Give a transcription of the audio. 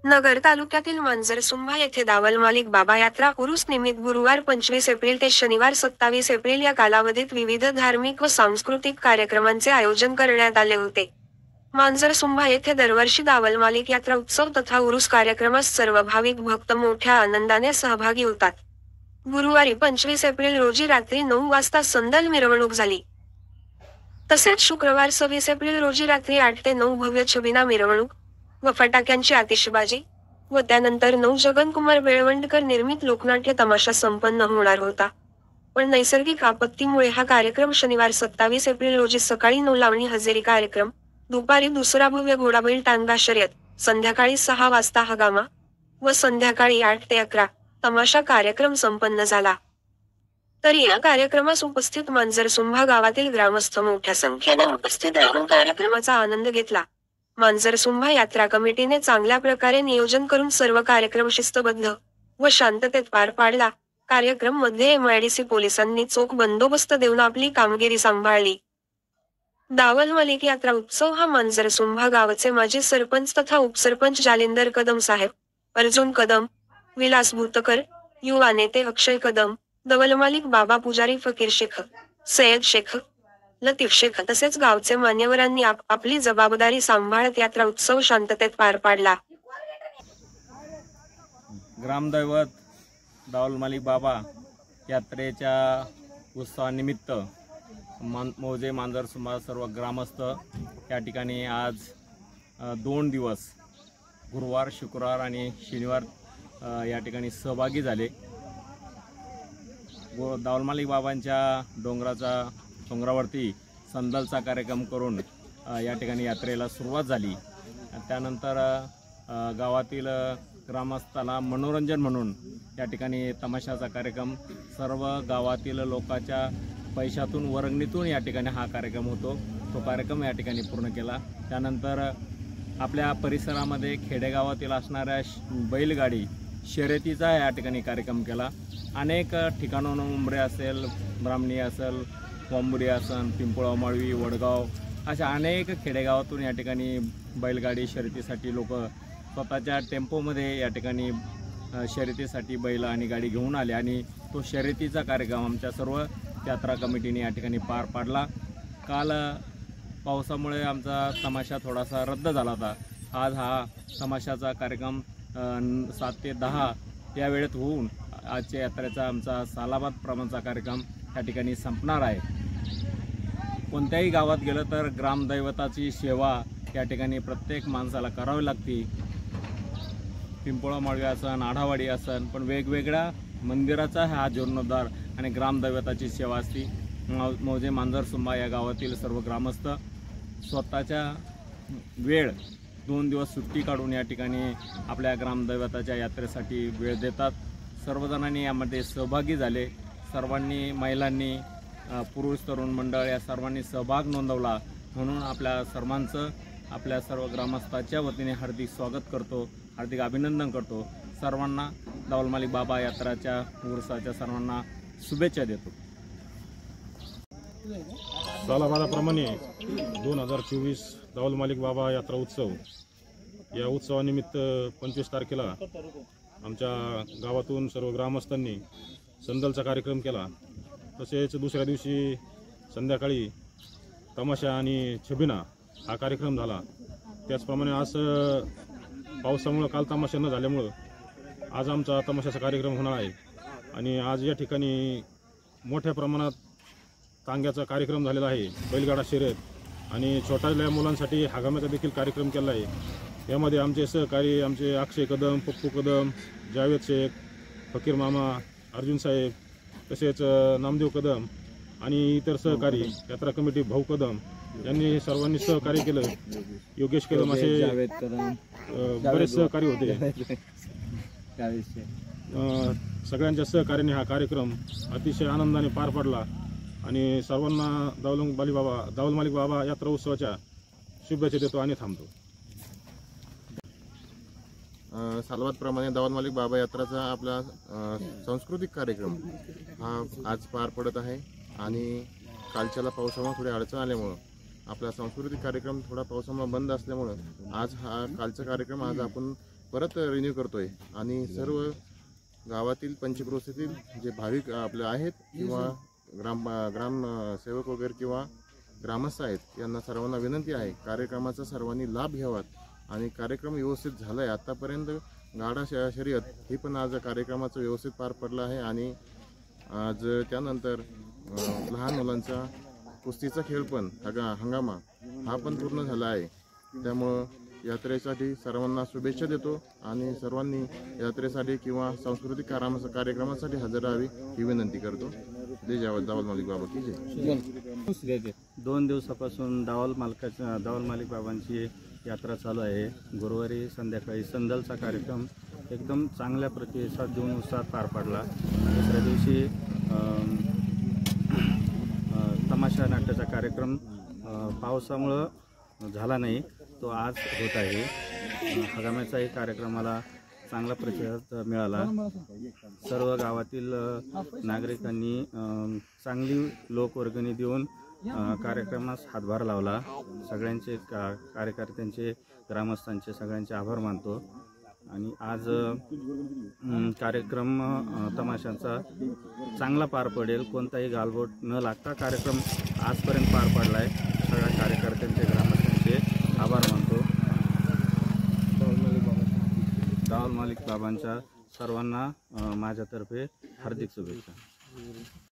नगर तालुक्यातील मांजरसुंभा येथे दावल मालिक बाबा यात्रा उरूस निमित्त गुरुवार 25 एप्रिल ते शनिवार 27 एप्रिल या कालावधीत विविध धार्मिक व सांस्कृतिक कार्यक्रमांचे आयोजन करण्यात आले होते. मांजरसुंभा येथे दरवर्षी दावल मालिक यात्रा उत्सव तथा उरूस कार्यक्रमास सर्व भाविक भक्त मोठ्या आनंदाने सहभागी होतात. गुरुवारी 25 एप्रिल रोजी रात्री 9 वाजता संदल मिरवणूक झाली. तसेच शुक्रवार 26 एप्रिल रोजी रात्री 8 ते 9 भव्य छबिना मिरवणूक व फटाक्यांची आतिषबाजी व त्यानंतर 9 जगनकुमार बेळवंडकर निर्मित लोकनाट्य तमाशा संपन्न होणार होता. पण नैसर्गिक आपत्तीमुळे हा कार्यक्रम शनिवार 27 एप्रिल रोजी सकाळी 9 लावणी हजेरी कार्यक्रम, दुपारी दुसरा भव्य घोडाबैल टांगा शर्यत, संध्याकाळी 6 वाजता हगामा व संध्याकाळी 8 ते 11 तमाशा कार्यक्रम संपन्न झाला. तरी या कार्यक्रमास उपस्थित मांजरसुंभा गावातील ग्रामस्थ मोठ्या संख्येने उपस्थित राहून कार्यक्रमाचा आनंद घेतला. मांजरसुंभा यात्रा कमिटीने चांगल्या प्रकारे नियोजन करून सर्व कार्यक्रम शिस्तबद्ध व शांततेत पार पाडला. कार्यक्रम मध्ये MIDC पोलिसांनी चोख बंदोबस्त देऊन आपली कामगिरी सांभाळली. दावल मालिक यात्रा उत्सव हा मांजरसुंभा गावचे माजी सरपंच तथा उपसरपंच जालिंदर कदम साहेब, अर्जुन कदम, विलास भूतकर, युवा नेते अक्षय कदम, दावल मालिक बाबा पुजारी फकीर शेख, सय्यद शेख, लतीफ शेख तसेच गावचे मान्यवरांनी आपली जबाबदारी सांभाळत यात्रा उत्सव शांततेत पार पाडला. ग्रामदैवत दावल मालिक बाबा यात्रेच्या उत्सवानिमित्त मौजे मांजरसुंभा सर्व ग्रामस्थ या ठिकाणी आज 2 दिवस गुरुवार, शुक्रवार आणि शनिवार या ठिकाणी सहभागी झाले. दावल मालिक बाबांच्या डोंगरावरती संदलचा कार्यक्रम करून या ठिकाणी यात्रेला सुरुवात झाली. त्यानंतर गावातील ग्रामस्थाला मनोरंजन म्हणून या ठिकाणी तमाशाचा कार्यक्रम सर्व गावातील लोकांच्या पैशातून वर्गणीतून या ठिकाणी हा कार्यक्रम होतो. तो कार्यक्रम या ठिकाणी पूर्ण केला. त्यानंतर आपल्या परिसरामध्ये खेडेगावातील असणाऱ्या बैलगाडी शर्यतीचा या ठिकाणी कार्यक्रम केला. अनेक ठिकाणाहून उंबरे असेल, ब्राह्मणी असेल, वांबुरी असेल, पिंपळा माळवी, वडगाव अशा अनेक खेडेगावातून या ठिकाणी बैलगाडी शर्यतीसाठी लोक स्वतःच्या टेम्पोमध्ये या ठिकाणी शर्यतीसाठी बैल आणि गाडी घेऊन आले आणि तो शर्यतीचा कार्यक्रम आमच्या सर्व यात्रा कमिटीने या ठिकाणी पार पाडला. काल पावसामुळे आमचा तमाशा थोडासा रद्द झाला होता. आज हा तमाशाचा कार्यक्रम 7 ते 10 या वेळेत होऊन आजच्या यात्रेचा आमचा सालाबाद प्रमाणचा कार्यक्रम या ठिकाणी संपणार आहे. कोणत्याही गावात गेलं तर ग्रामदैवताची सेवा या ठिकाणी प्रत्येक माणसाला करावी लागते. पिंपळा माळवी असन, आढावाडी असन, पण वेगवेगळ्या मंदिराचा हा जीर्णोद्धार आणि ग्रामदैवताची सेवा असते. मौजे मांजरसुंभा या गावातील सर्व ग्रामस्थ स्वतःच्या वेळ 2 दिवस सुट्टी काढून या ठिकाणी आपल्या ग्रामदैवताच्या यात्रेसाठी वेळ देतात. सर्वजणांनी यामध्ये सहभागी झाले. सर्वांनी, महिलांनी, पुरुष तरुण मंडळ या सर्वांनी सहभाग नोंदवला. म्हणून आपल्या सर्वांचं आपल्या सर्व ग्रामस्थाच्या वतीने हार्दिक स्वागत करतो, हार्दिक अभिनंदन करतो. सर्वांना दावल मालिक बाबा यात्राच्या उरुसाच्या सर्वांना शुभेच्छा देतो. सालाबादाप्रमाणे 2024 दावल मालिक बाबा यात्रा उत्सव या उत्सवानिमित्त 25 तारखेला आमच्या गावातून सर्व ग्रामस्थांनी संदलचा कार्यक्रम केला. तसेच दुसऱ्या दिवशी संध्याकाळी तमाशा आणि छबिना हा कार्यक्रम झाला. त्याचप्रमाणे आज पावसामुळं काल तमाशा न झाल्यामुळं आज आमचा तमाशाचा कार्यक्रम होणार आहे. आणि आज या ठिकाणी मोठ्या प्रमाणात टांग्याचा कार्यक्रम झालेला आहे, बैलगाडा शर्यत आणि छोट्या मुलांसाठी हगाम्याचा देखील कार्यक्रम केला आहे. यामध्ये आमचे सहकारी आमचे अक्षय कदम, पप्पू कदम, जावेद शेख, फकीर मामा, अर्जुन साहेब, तसेच नामदेव कदम आणि इतर सहकारी यात्रा कमिटी भाऊ कदम यांनी सर्वांनी सहकार्य केलं. योगेश कदम असे बरेच सहकारी होते. सगळ्यांच्या सहकार्याने हा कार्यक्रम अतिशय आनंदाने पार पडला आणि सर्वांना दावल मालिक बाबा यात्रा उत्सवाच्या शुभेच्छा देतो आणि थांबतो. सालाबादप्रमाणे दावल मालिक बाबा यात्राचा आपला सांस्कृतिक कार्यक्रम हा आज पार पडत आहे आणि कालच्याला पावसामुळे थोडी अडचण आल्यामुळं आपला सांस्कृतिक कार्यक्रम थोडा पावसामुळे बंद असल्यामुळं आज हा कालचा कार्यक्रम आज आपण परत रिन्यू करतोय आणि सर्व गावातील पंचक्रोशीतील जे भाविक आपले आहेत किंवा ग्राम सेवक वगैरे किंवा ग्रामस्थ आहेत यांना सर्वांना विनंती आहे कार्यक्रमाचा सर्वांनी लाभ घ्यावात आणि कार्यक्रम व्यवस्थित झाला आहे. आत्तापर्यंत गाडा शर्यत ही पण आज कार्यक्रमाचं व्यवस्थित पार पडलं आहे आणि आज त्यानंतर लहान मुलांचा कुस्तीचा खेळ पण हंगामा हा पण पूर्ण झाला आहे. त्यामुळं यात्रेसाठी सर्वांना शुभेच्छा देतो आणि सर्वांनी यात्रेसाठी किंवा सांस्कृतिक कार्यक्रमासाठी हजर राहावी ही विनंती करतो. जय दावल मालिक बाबा की जय. 2 दिवसापासून दावल मालिक बाबांची यात्रा चालू आहे. गुरुवारी संध्याकाळी संदलचा कार्यक्रम एकदम चांगल्या प्रतिसाद देऊन उत्साहात पार पडला. दुसऱ्या दिवशी तमाशा नाट्याचा कार्यक्रम पावसामुळं झाला नाही, तो आज होत आहे. हंगामाचाही कार्यक्रमाला चांगला प्रतिसाद मिळाला. सर्व गावातील नागरिकांनी चांगली लोकवर्गणी देऊन कार्यक्रमास हातभार लावला. सगळ्यांचे कार्यकर्त्यांचे ग्रामस्थांचे सगळ्यांचे आभार मानतो आणि आज कार्यक्रम तमाशाचा चांगला पार पडेल. कोणताही गालबोट न लागता कार्यक्रम आजपर्यंत पार पडला आहे. सगळ्या कार्यकर्त्यांचे ग्रामस्थांचे आभार मानतो. दावल मालिक बाबांच्या सर्वांना माझ्यातर्फे हार्दिक शुभेच्छा.